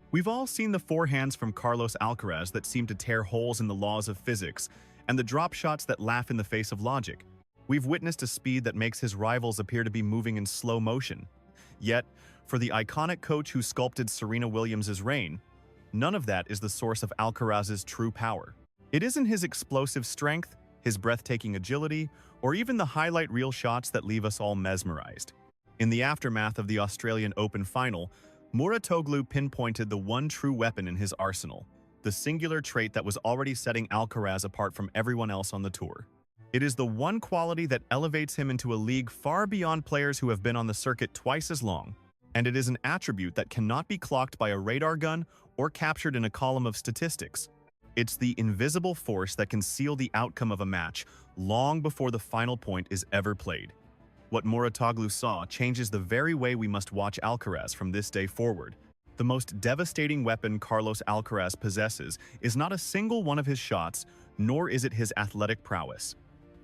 We've all seen the forehands from Carlos Alcaraz that seem to tear holes in the laws of physics, and the drop shots that laugh in the face of logic. We've witnessed a speed that makes his rivals appear to be moving in slow motion. Yet, for the iconic coach who sculpted Serena Williams' reign, none of that is the source of Alcaraz's true power. It isn't his explosive strength, his breathtaking agility, or even the highlight reel shots that leave us all mesmerized. In the aftermath of the Australian Open final, Mouratoglou pinpointed the one true weapon in his arsenal, the singular trait that was already setting Alcaraz apart from everyone else on the tour. It is the one quality that elevates him into a league far beyond players who have been on the circuit twice as long, and it is an attribute that cannot be clocked by a radar gun or captured in a column of statistics. It's the invisible force that can seal the outcome of a match long before the final point is ever played. What Mouratoglou saw changes the very way we must watch Alcaraz from this day forward. The most devastating weapon Carlos Alcaraz possesses is not a single one of his shots, nor is it his athletic prowess.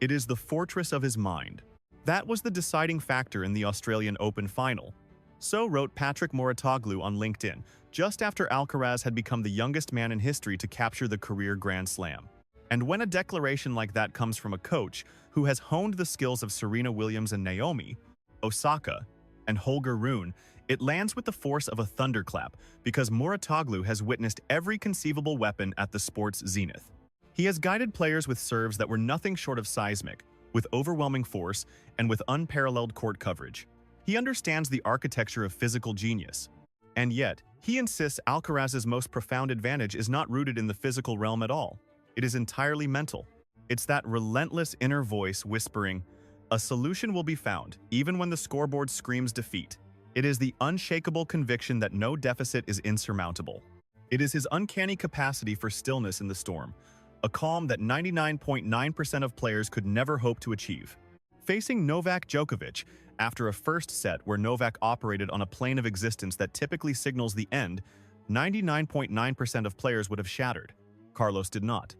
It is the fortress of his mind. That was the deciding factor in the Australian Open final. So wrote Patrick Mouratoglou on LinkedIn, just after Alcaraz had become the youngest man in history to capture the career Grand Slam. And when a declaration like that comes from a coach who has honed the skills of Serena Williams and Naomi, Osaka, and Holger Rune, it lands with the force of a thunderclap because Mouratoglou has witnessed every conceivable weapon at the sport's zenith. He has guided players with serves that were nothing short of seismic, with overwhelming force, and with unparalleled court coverage. He understands the architecture of physical genius. And yet, he insists Alcaraz's most profound advantage is not rooted in the physical realm at all. It is entirely mental. It's that relentless inner voice whispering, "A solution will be found, even when the scoreboard screams defeat." It is the unshakable conviction that no deficit is insurmountable. It is his uncanny capacity for stillness in the storm, a calm that 99.9% of players could never hope to achieve. Facing Novak Djokovic, after a first set where Novak operated on a plane of existence that typically signals the end, 99.9% of players would have shattered. Carlos did not.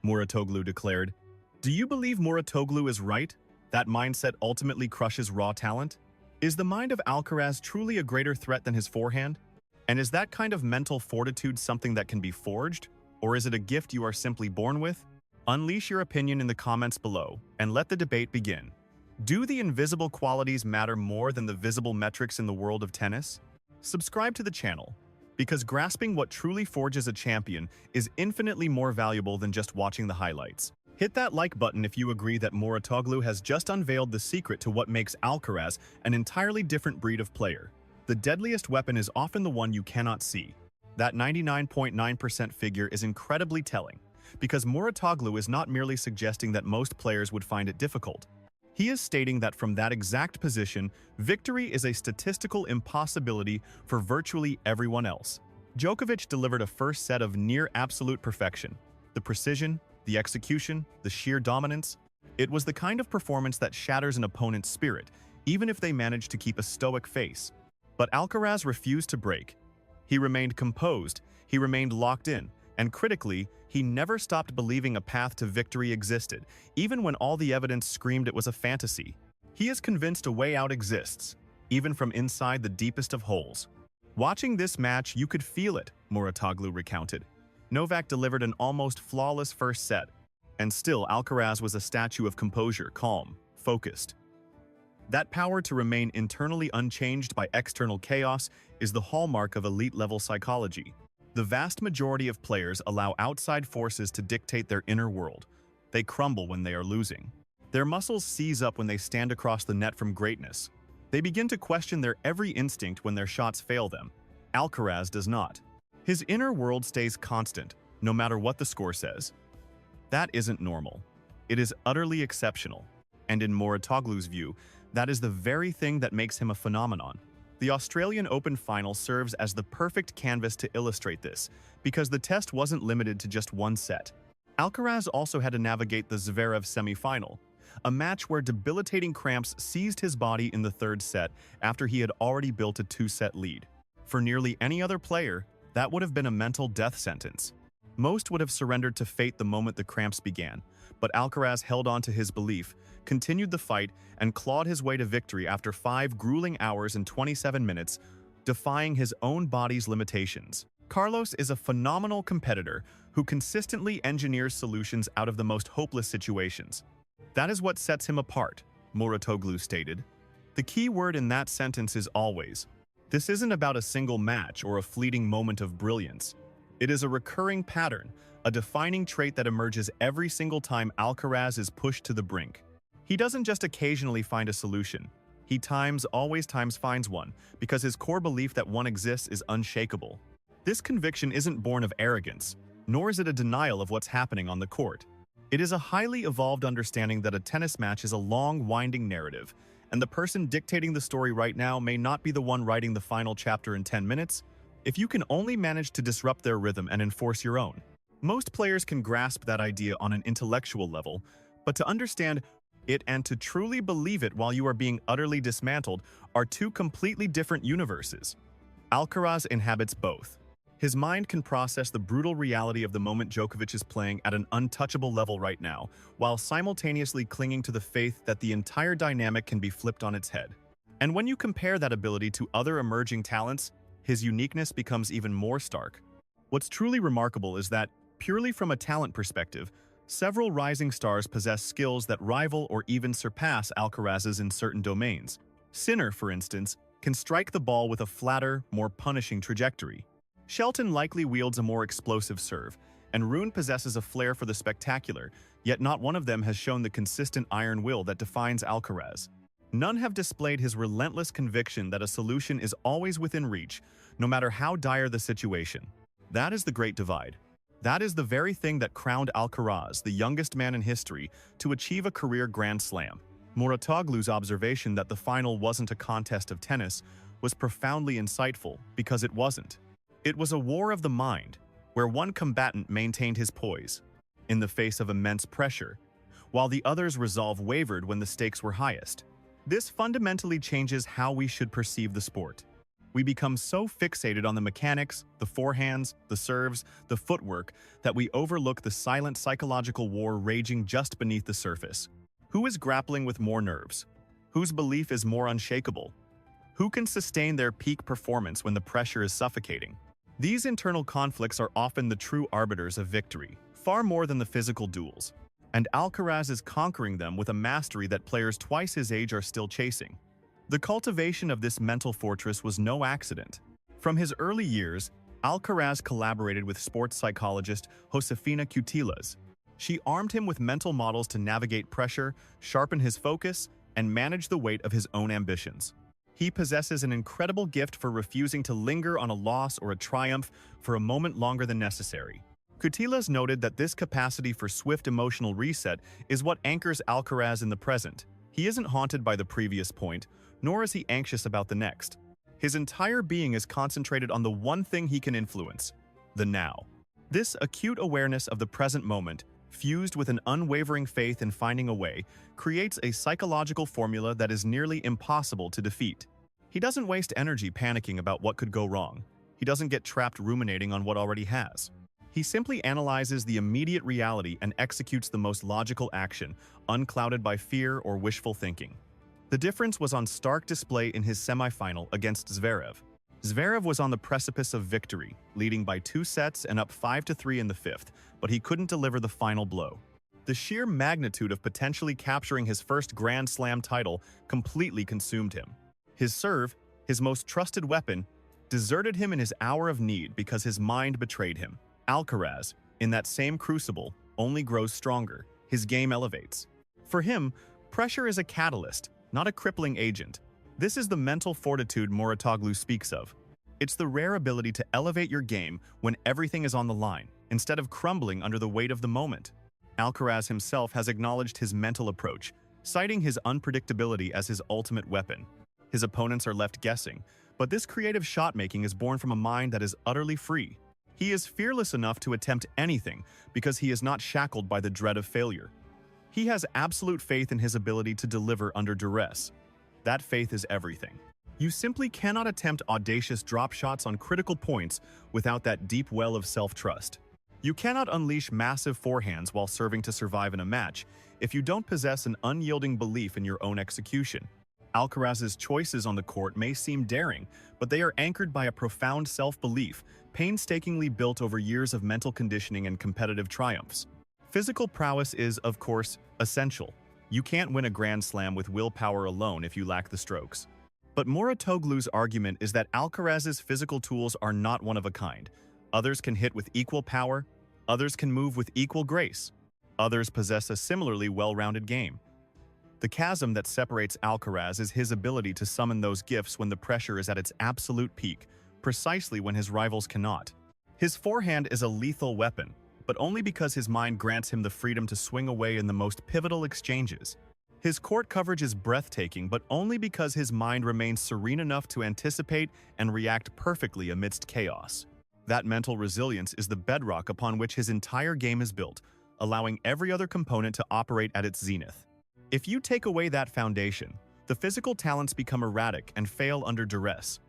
Mouratoglou declared, "Do you believe Mouratoglou is right? That mindset ultimately crushes raw talent? Is the mind of Alcaraz truly a greater threat than his forehand? And is that kind of mental fortitude something that can be forged? Or is it a gift you are simply born with? Unleash your opinion in the comments below, and let the debate begin. Do the invisible qualities matter more than the visible metrics in the world of tennis? Subscribe to the channel, because grasping what truly forges a champion is infinitely more valuable than just watching the highlights. Hit that like button if you agree that Mouratoglou has just unveiled the secret to what makes Alcaraz an entirely different breed of player. The deadliest weapon is often the one you cannot see. That 99.9% figure is incredibly telling, because Mouratoglou is not merely suggesting that most players would find it difficult. He is stating that from that exact position, victory is a statistical impossibility for virtually everyone else. Djokovic delivered a first set of near-absolute perfection. The precision, the execution, the sheer dominance. It was the kind of performance that shatters an opponent's spirit, even if they manage to keep a stoic face. But Alcaraz refused to break. He remained composed, he remained locked in, and critically, he never stopped believing a path to victory existed, even when all the evidence screamed it was a fantasy. He is convinced a way out exists, even from inside the deepest of holes. Watching this match, you could feel it, Mouratoglou recounted. Novak delivered an almost flawless first set, and still Alcaraz was a statue of composure, calm, focused. That power to remain internally unchanged by external chaos is the hallmark of elite-level psychology. The vast majority of players allow outside forces to dictate their inner world. They crumble when they are losing. Their muscles seize up when they stand across the net from greatness. They begin to question their every instinct when their shots fail them. Alcaraz does not. His inner world stays constant, no matter what the score says. That isn't normal. It is utterly exceptional. And in Mouratoglou's view, that is the very thing that makes him a phenomenon. The Australian Open final serves as the perfect canvas to illustrate this, because the test wasn't limited to just one set. Alcaraz also had to navigate the Zverev semi-final, a match where debilitating cramps seized his body in the third set after he had already built a two-set lead. For nearly any other player, that would have been a mental death sentence. Most would have surrendered to fate the moment the cramps began, but Alcaraz held on to his belief, continued the fight, and clawed his way to victory after 5 grueling hours and 27 minutes, defying his own body's limitations. Carlos is a phenomenal competitor who consistently engineers solutions out of the most hopeless situations. That is what sets him apart, Mouratoglou stated. The key word in that sentence is always. This isn't about a single match or a fleeting moment of brilliance. It is a recurring pattern, a defining trait that emerges every single time Alcaraz is pushed to the brink. He doesn't just occasionally find a solution. He always finds one, because his core belief that one exists is unshakable. This conviction isn't born of arrogance, nor is it a denial of what's happening on the court. It is a highly evolved understanding that a tennis match is a long, winding narrative, and the person dictating the story right now may not be the one writing the final chapter in 10 minutes, if you can only manage to disrupt their rhythm and enforce your own. Most players can grasp that idea on an intellectual level, but to understand it and to truly believe it while you are being utterly dismantled are two completely different universes. Alcaraz inhabits both. His mind can process the brutal reality of the moment Djokovic is playing at an untouchable level right now, while simultaneously clinging to the faith that the entire dynamic can be flipped on its head. And when you compare that ability to other emerging talents, his uniqueness becomes even more stark. What's truly remarkable is that, purely from a talent perspective, several rising stars possess skills that rival or even surpass Alcaraz's in certain domains. Sinner, for instance, can strike the ball with a flatter, more punishing trajectory. Shelton likely wields a more explosive serve, and Rune possesses a flair for the spectacular, yet not one of them has shown the consistent iron will that defines Alcaraz. None have displayed his relentless conviction that a solution is always within reach, no matter how dire the situation. That is the great divide. That is the very thing that crowned Alcaraz, the youngest man in history, to achieve a career Grand Slam. Mouratoglou's observation that the final wasn't a contest of tennis was profoundly insightful, because it wasn't. It was a war of the mind, where one combatant maintained his poise, in the face of immense pressure, while the other's resolve wavered when the stakes were highest. This fundamentally changes how we should perceive the sport. We become so fixated on the mechanics, the forehands, the serves, the footwork, that we overlook the silent psychological war raging just beneath the surface. Who is grappling with more nerves? Whose belief is more unshakable? Who can sustain their peak performance when the pressure is suffocating? These internal conflicts are often the true arbiters of victory, far more than the physical duels. And Alcaraz is conquering them with a mastery that players twice his age are still chasing. The cultivation of this mental fortress was no accident. From his early years, Alcaraz collaborated with sports psychologist Josefina Cutilas. She armed him with mental models to navigate pressure, sharpen his focus, and manage the weight of his own ambitions. He possesses an incredible gift for refusing to linger on a loss or a triumph for a moment longer than necessary. Cutilas noted that this capacity for swift emotional reset is what anchors Alcaraz in the present. He isn't haunted by the previous point, nor is he anxious about the next. His entire being is concentrated on the one thing he can influence, the now. This acute awareness of the present moment, fused with an unwavering faith in finding a way, creates a psychological formula that is nearly impossible to defeat. He doesn't waste energy panicking about what could go wrong. He doesn't get trapped ruminating on what already has. He simply analyzes the immediate reality and executes the most logical action, unclouded by fear or wishful thinking. The difference was on stark display in his semifinal against Zverev. Zverev was on the precipice of victory, leading by 2 sets and up 5-3 in the 5th, but he couldn't deliver the final blow. The sheer magnitude of potentially capturing his first Grand Slam title completely consumed him. His serve, his most trusted weapon, deserted him in his hour of need because his mind betrayed him. Alcaraz, in that same crucible, only grows stronger. His game elevates. For him, pressure is a catalyst, not a crippling agent. This is the mental fortitude Mouratoglou speaks of. It's the rare ability to elevate your game when everything is on the line, instead of crumbling under the weight of the moment. Alcaraz himself has acknowledged his mental approach, citing his unpredictability as his ultimate weapon. His opponents are left guessing, but this creative shot-making is born from a mind that is utterly free. He is fearless enough to attempt anything because he is not shackled by the dread of failure. He has absolute faith in his ability to deliver under duress. That faith is everything. You simply cannot attempt audacious drop shots on critical points without that deep well of self-trust. You cannot unleash massive forehands while serving to survive in a match if you don't possess an unyielding belief in your own execution. Alcaraz's choices on the court may seem daring, but they are anchored by a profound self-belief, painstakingly built over years of mental conditioning and competitive triumphs. Physical prowess is, of course, essential. You can't win a Grand Slam with willpower alone if you lack the strokes. But Mouratoglou's argument is that Alcaraz's physical tools are not one of a kind. Others can hit with equal power, others can move with equal grace, others possess a similarly well-rounded game. The chasm that separates Alcaraz is his ability to summon those gifts when the pressure is at its absolute peak, precisely when his rivals cannot. His forehand is a lethal weapon, but only because his mind grants him the freedom to swing away in the most pivotal exchanges. His court coverage is breathtaking, but only because his mind remains serene enough to anticipate and react perfectly amidst chaos. That mental resilience is the bedrock upon which his entire game is built, allowing every other component to operate at its zenith. If you take away that foundation, the physical talents become erratic and fail under duress.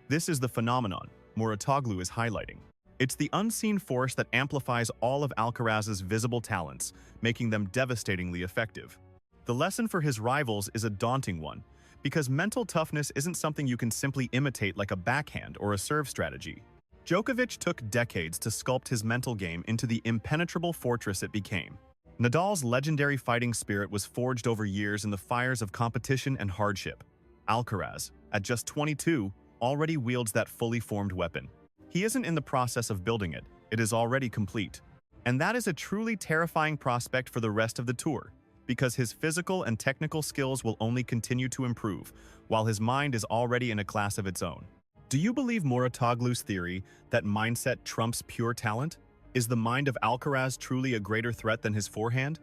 This is the phenomenon Mouratoglou is highlighting. It's the unseen force that amplifies all of Alcaraz's visible talents, making them devastatingly effective. The lesson for his rivals is a daunting one, because mental toughness isn't something you can simply imitate like a backhand or a serve strategy. Djokovic took decades to sculpt his mental game into the impenetrable fortress it became. Nadal's legendary fighting spirit was forged over years in the fires of competition and hardship. Alcaraz, at just 22, already wields that fully formed weapon. He isn't in the process of building it, it is already complete. And that is a truly terrifying prospect for the rest of the tour, because his physical and technical skills will only continue to improve, while his mind is already in a class of its own. Do you believe Mouratoglou's theory that mindset trumps pure talent? Is the mind of Alcaraz truly a greater threat than his forehand?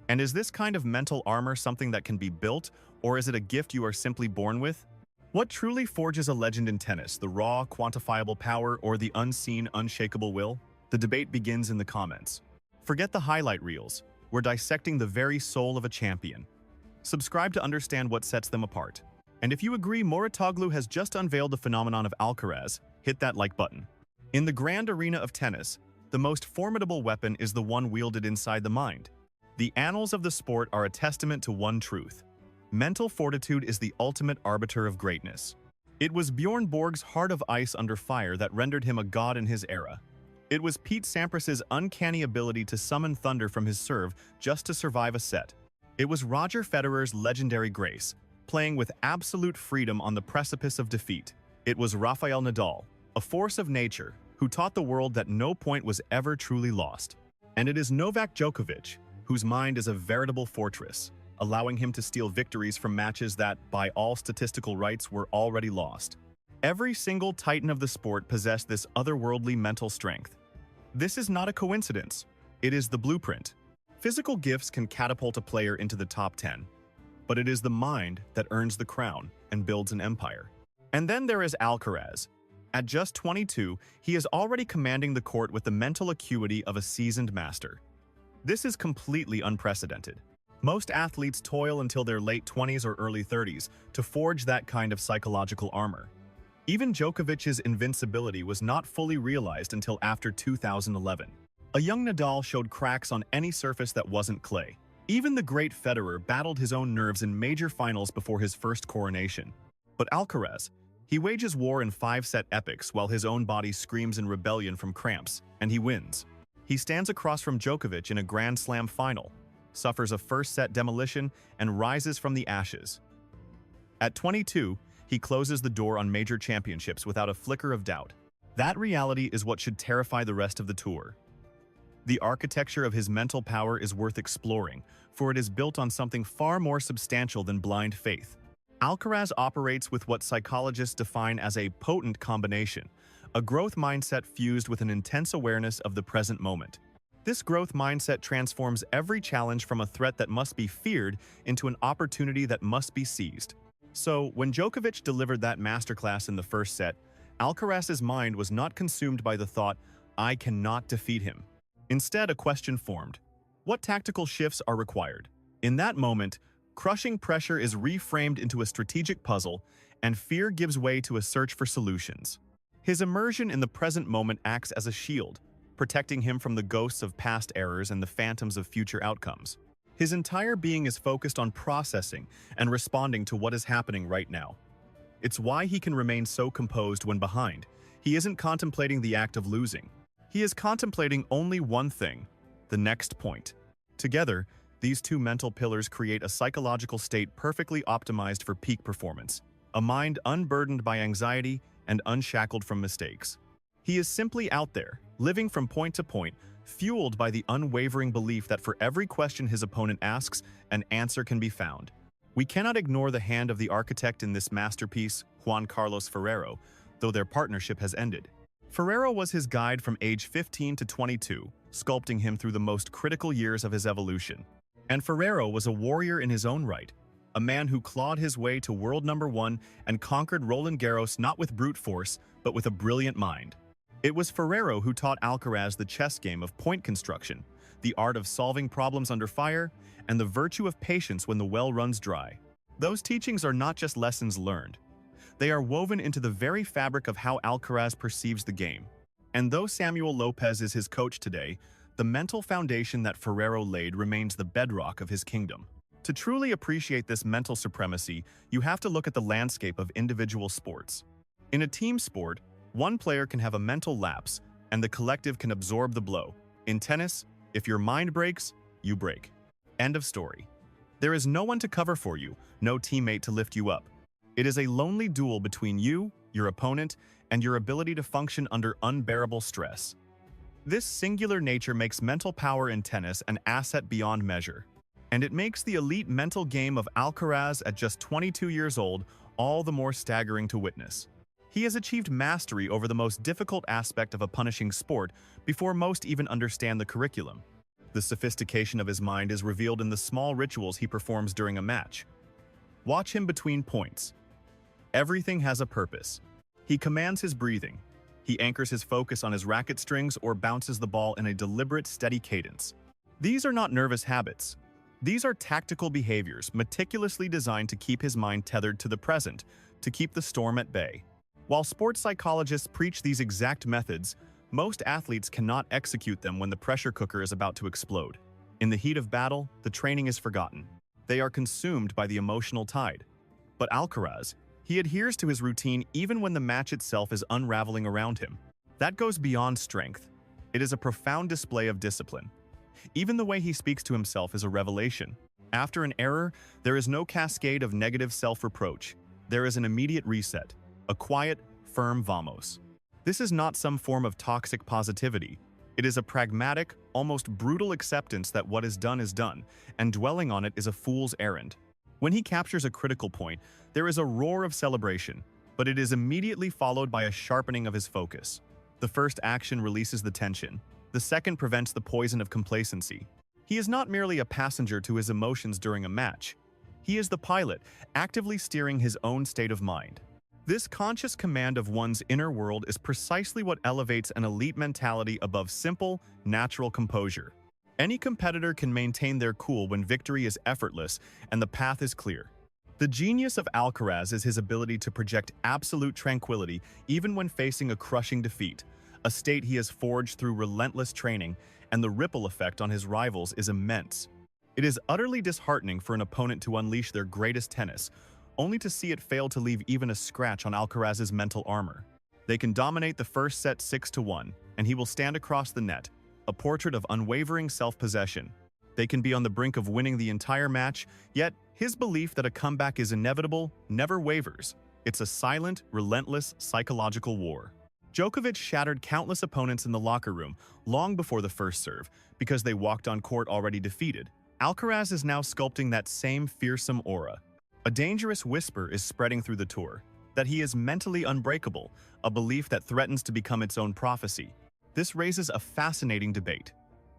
And is this kind of mental armor something that can be built, or is it a gift you are simply born with? What truly forges a legend in tennis, the raw, quantifiable power or the unseen, unshakable will? The debate begins in the comments. Forget the highlight reels. We're dissecting the very soul of a champion. Subscribe to understand what sets them apart. And if you agree Mouratoglou has just unveiled the phenomenon of Alcaraz, hit that like button. In the grand arena of tennis, the most formidable weapon is the one wielded inside the mind. The annals of the sport are a testament to one truth. Mental fortitude is the ultimate arbiter of greatness. It was Bjorn Borg's heart of ice under fire that rendered him a god in his era. It was Pete Sampras's uncanny ability to summon thunder from his serve just to survive a set. It was Roger Federer's legendary grace, playing with absolute freedom on the precipice of defeat. It was Rafael Nadal, a force of nature, who taught the world that no point was ever truly lost. And it is Novak Djokovic, whose mind is a veritable fortress, allowing him to steal victories from matches that, by all statistical rights, were already lost. Every single titan of the sport possessed this otherworldly mental strength. This is not a coincidence. It is the blueprint. Physical gifts can catapult a player into the top 10, but it is the mind that earns the crown and builds an empire. And then there is Alcaraz. At just 22, he is already commanding the court with the mental acuity of a seasoned master. This is completely unprecedented. Most athletes toil until their late 20s or early 30s to forge that kind of psychological armor. Even Djokovic's invincibility was not fully realized until after 2011. A young Nadal showed cracks on any surface that wasn't clay. Even the great Federer battled his own nerves in major finals before his first coronation. But Alcaraz, he wages war in 5-set epics while his own body screams in rebellion from cramps, and he wins. He stands across from Djokovic in a Grand Slam final, suffers a first-set demolition, and rises from the ashes. At 22, he closes the door on major championships without a flicker of doubt. That reality is what should terrify the rest of the tour. The architecture of his mental power is worth exploring, for it is built on something far more substantial than blind faith. Alcaraz operates with what psychologists define as a potent combination, a growth mindset fused with an intense awareness of the present moment. This growth mindset transforms every challenge from a threat that must be feared into an opportunity that must be seized. So, when Djokovic delivered that masterclass in the first set, Alcaraz's mind was not consumed by the thought, "I cannot defeat him." Instead, a question formed. What tactical shifts are required? In that moment, crushing pressure is reframed into a strategic puzzle, and fear gives way to a search for solutions. His immersion in the present moment acts as a shield, protecting him from the ghosts of past errors and the phantoms of future outcomes. His entire being is focused on processing and responding to what is happening right now. It's why he can remain so composed when behind. He isn't contemplating the act of losing. He is contemplating only one thing: the next point. Together, these two mental pillars create a psychological state perfectly optimized for peak performance, a mind unburdened by anxiety and unshackled from mistakes. He is simply out there, living from point to point, fueled by the unwavering belief that for every question his opponent asks, an answer can be found. We cannot ignore the hand of the architect in this masterpiece, Juan Carlos Ferrero, though their partnership has ended. Ferrero was his guide from age 15 to 22, sculpting him through the most critical years of his evolution. And Ferrero was a warrior in his own right, a man who clawed his way to world number 1 and conquered Roland Garros not with brute force, but with a brilliant mind. It was Ferrero who taught Alcaraz the chess game of point construction, the art of solving problems under fire, and the virtue of patience when the well runs dry. Those teachings are not just lessons learned. They are woven into the very fabric of how Alcaraz perceives the game. And though Samuel Lopez is his coach today, the mental foundation that Ferrero laid remains the bedrock of his kingdom. To truly appreciate this mental supremacy, you have to look at the landscape of individual sports. In a team sport, one player can have a mental lapse, and the collective can absorb the blow. In tennis, if your mind breaks, you break. End of story. There is no one to cover for you, no teammate to lift you up. It is a lonely duel between you, your opponent, and your ability to function under unbearable stress. This singular nature makes mental power in tennis an asset beyond measure. And it makes the elite mental game of Alcaraz at just 22 years old all the more staggering to witness. He has achieved mastery over the most difficult aspect of a punishing sport before most even understand the curriculum. The sophistication of his mind is revealed in the small rituals he performs during a match. Watch him between points. Everything has a purpose. He commands his breathing. He anchors his focus on his racket strings or bounces the ball in a deliberate, steady cadence. These are not nervous habits. These are tactical behaviors meticulously designed to keep his mind tethered to the present, to keep the storm at bay. While sports psychologists preach these exact methods, most athletes cannot execute them when the pressure cooker is about to explode. In the heat of battle, the training is forgotten. They are consumed by the emotional tide. But Alcaraz, he adheres to his routine even when the match itself is unraveling around him. That goes beyond strength. It is a profound display of discipline. Even the way he speaks to himself is a revelation. After an error, there is no cascade of negative self-reproach. There is an immediate reset, a quiet, firm vamos. This is not some form of toxic positivity. It is a pragmatic, almost brutal acceptance that what is done, and dwelling on it is a fool's errand. When he captures a critical point, there is a roar of celebration, but it is immediately followed by a sharpening of his focus. The first action releases the tension. The second prevents the poison of complacency. He is not merely a passenger to his emotions during a match. He is the pilot, actively steering his own state of mind. This conscious command of one's inner world is precisely what elevates an elite mentality above simple, natural composure. Any competitor can maintain their cool when victory is effortless and the path is clear. The genius of Alcaraz is his ability to project absolute tranquility even when facing a crushing defeat, a state he has forged through relentless training, and the ripple effect on his rivals is immense. It is utterly disheartening for an opponent to unleash their greatest tennis, only to see it fail to leave even a scratch on Alcaraz's mental armor. They can dominate the first set 6-1, and he will stand across the net, a portrait of unwavering self-possession. They can be on the brink of winning the entire match, yet his belief that a comeback is inevitable never wavers. It's a silent, relentless psychological war. Djokovic shattered countless opponents in the locker room long before the first serve because they walked on court already defeated. Alcaraz is now sculpting that same fearsome aura. A dangerous whisper is spreading through the tour, that he is mentally unbreakable, a belief that threatens to become its own prophecy. This raises a fascinating debate.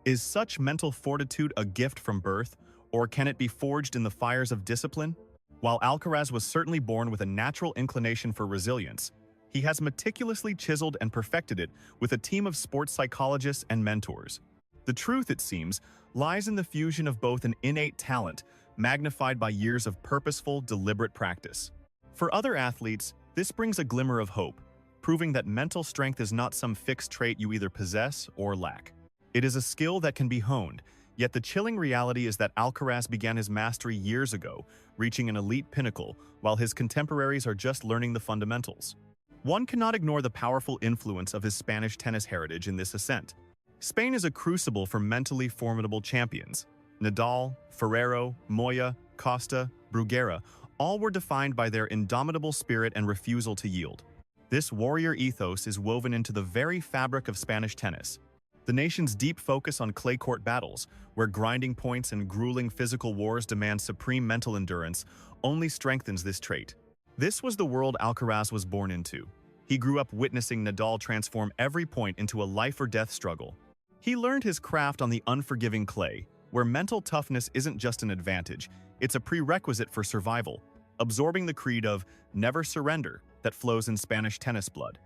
Is such mental fortitude a gift from birth, or can it be forged in the fires of discipline? While Alcaraz was certainly born with a natural inclination for resilience, he has meticulously chiseled and perfected it with a team of sports psychologists and mentors. The truth, it seems, lies in the fusion of both an innate talent, magnified by years of purposeful, deliberate practice. For other athletes, this brings a glimmer of hope, proving that mental strength is not some fixed trait you either possess or lack. It is a skill that can be honed, Yet the chilling reality is that Alcaraz began his mastery years ago, reaching an elite pinnacle, while his contemporaries are just learning the fundamentals. One cannot ignore the powerful influence of his Spanish tennis heritage in this ascent. Spain is a crucible for mentally formidable champions. Nadal, Ferrero, Moya, Costa, Bruguera, all were defined by their indomitable spirit and refusal to yield. This warrior ethos is woven into the very fabric of Spanish tennis. The nation's deep focus on clay court battles, where grinding points and grueling physical wars demand supreme mental endurance, only strengthens this trait. This was the world Alcaraz was born into. He grew up witnessing Nadal transform every point into a life-or-death struggle. He learned his craft on the unforgiving clay, where mental toughness isn't just an advantage, it's a prerequisite for survival, absorbing the creed of never surrender that flows in Spanish tennis blood.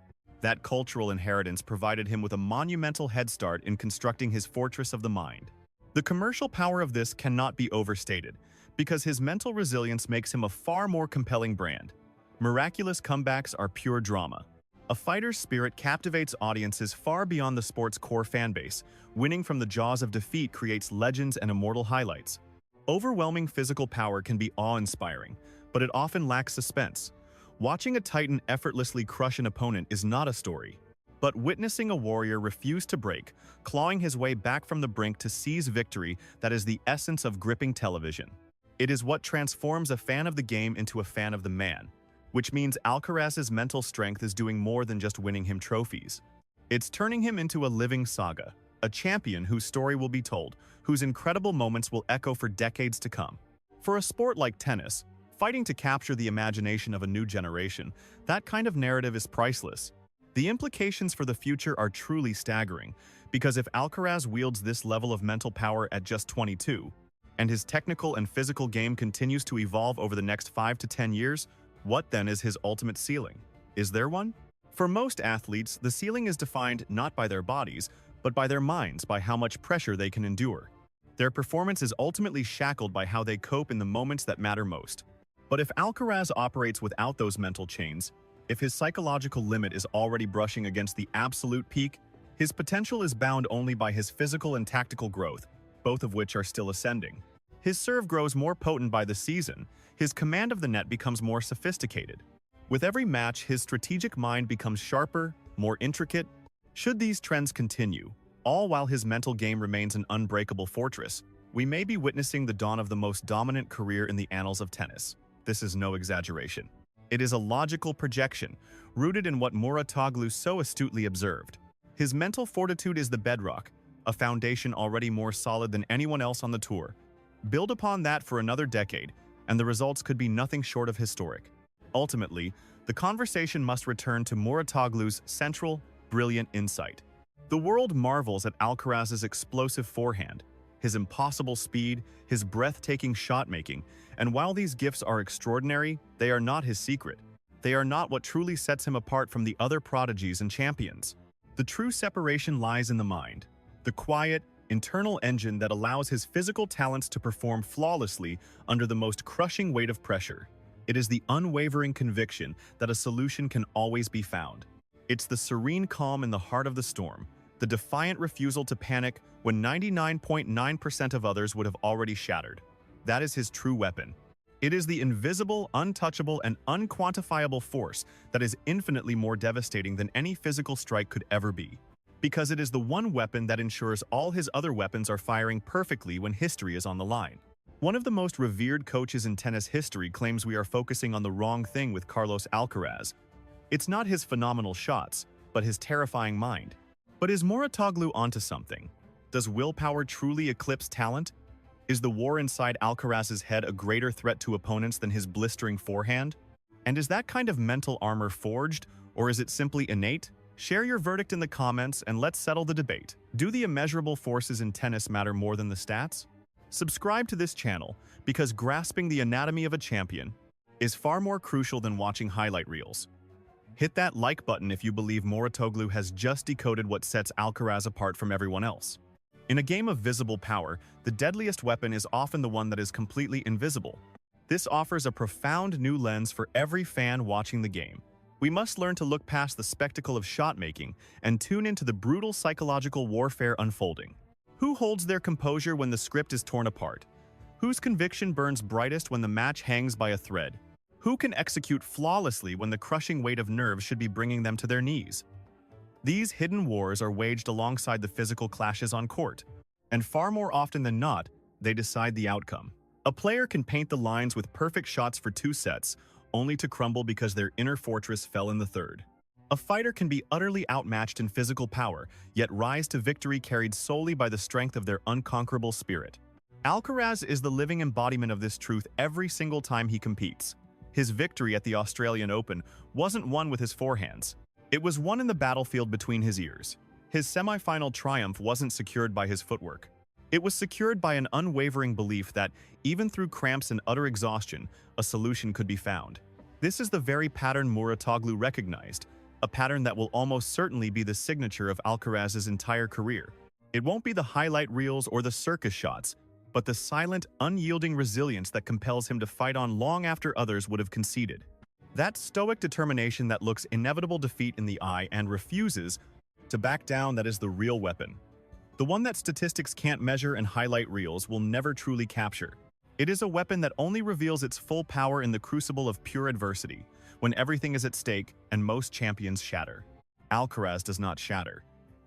That cultural inheritance provided him with a monumental head start in constructing his fortress of the mind. The commercial power of this cannot be overstated, because his mental resilience makes him a far more compelling brand. Miraculous comebacks are pure drama. A fighter's spirit captivates audiences far beyond the sport's core fanbase. Winning from the jaws of defeat creates legends and immortal highlights. Overwhelming physical power can be awe-inspiring, but it often lacks suspense. Watching a titan effortlessly crush an opponent is not a story. But witnessing a warrior refuse to break, clawing his way back from the brink to seize victory, that is the essence of gripping television. It is what transforms a fan of the game into a fan of the man. Which means Alcaraz's mental strength is doing more than just winning him trophies. It's turning him into a living saga, a champion whose story will be told, whose incredible moments will echo for decades to come. For a sport like tennis, fighting to capture the imagination of a new generation, that kind of narrative is priceless. The implications for the future are truly staggering, because if Alcaraz wields this level of mental power at just 22, and his technical and physical game continues to evolve over the next 5 to 10 years, what then is his ultimate ceiling? Is there one? For most athletes, the ceiling is defined not by their bodies, but by their minds, by how much pressure they can endure. Their performance is ultimately shackled by how they cope in the moments that matter most. But if Alcaraz operates without those mental chains, if his psychological limit is already brushing against the absolute peak, his potential is bound only by his physical and tactical growth, both of which are still ascending. His serve grows more potent by the season, his command of the net becomes more sophisticated. With every match, his strategic mind becomes sharper, more intricate. Should these trends continue, all while his mental game remains an unbreakable fortress, we may be witnessing the dawn of the most dominant career in the annals of tennis. This is no exaggeration. It is a logical projection, rooted in what Mouratoglou so astutely observed. His mental fortitude is the bedrock, a foundation already more solid than anyone else on the tour. Build upon that for another decade, and the results could be nothing short of historic. Ultimately, the conversation must return to Mouratoglou's central, brilliant insight. The world marvels at Alcaraz's explosive forehand, his impossible speed, his breathtaking shot-making, and while these gifts are extraordinary, they are not his secret. They are not what truly sets him apart from the other prodigies and champions. The true separation lies in the mind, the quiet, internal engine that allows his physical talents to perform flawlessly under the most crushing weight of pressure. It is the unwavering conviction that a solution can always be found. It's the serene calm in the heart of the storm, the defiant refusal to panic when 99.9% of others would have already shattered. That is his true weapon. It is the invisible, untouchable, and unquantifiable force that is infinitely more devastating than any physical strike could ever be. Because it is the one weapon that ensures all his other weapons are firing perfectly when history is on the line. One of the most revered coaches in tennis history claims we are focusing on the wrong thing with Carlos Alcaraz. It's not his phenomenal shots, but his terrifying mind. But is Mouratoglou onto something? Does willpower truly eclipse talent? Is the war inside Alcaraz's head a greater threat to opponents than his blistering forehand? And is that kind of mental armor forged, or is it simply innate? Share your verdict in the comments and let's settle the debate. Do the immeasurable forces in tennis matter more than the stats? Subscribe to this channel because grasping the anatomy of a champion is far more crucial than watching highlight reels. Hit that like button if you believe Mouratoglou has just decoded what sets Alcaraz apart from everyone else. In a game of visible power, the deadliest weapon is often the one that is completely invisible. This offers a profound new lens for every fan watching the game. We must learn to look past the spectacle of shot-making and tune into the brutal psychological warfare unfolding. Who holds their composure when the script is torn apart? Whose conviction burns brightest when the match hangs by a thread? Who can execute flawlessly when the crushing weight of nerves should be bringing them to their knees? These hidden wars are waged alongside the physical clashes on court, and far more often than not, they decide the outcome. A player can paint the lines with perfect shots for 2 sets, only to crumble because their inner fortress fell in the third. A fighter can be utterly outmatched in physical power, yet rise to victory carried solely by the strength of their unconquerable spirit. Alcaraz is the living embodiment of this truth every single time he competes. His victory at the Australian Open wasn't won with his forehands. It was won in the battlefield between his ears. His semi-final triumph wasn't secured by his footwork. It was secured by an unwavering belief that, even through cramps and utter exhaustion, a solution could be found. This is the very pattern Mouratoglou recognized, a pattern that will almost certainly be the signature of Alcaraz's entire career. It won't be the highlight reels or the circus shots, but the silent, unyielding resilience that compels him to fight on long after others would have conceded. That stoic determination that looks inevitable defeat in the eye and refuses to back down, that is the real weapon. The one that statistics can't measure and highlight reels will never truly capture. It is a weapon that only reveals its full power in the crucible of pure adversity, when everything is at stake and most champions shatter. Alcaraz does not shatter.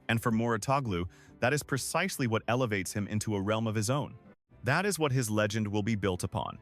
And for Mouratoglou, that is precisely what elevates him into a realm of his own. That is what his legend will be built upon.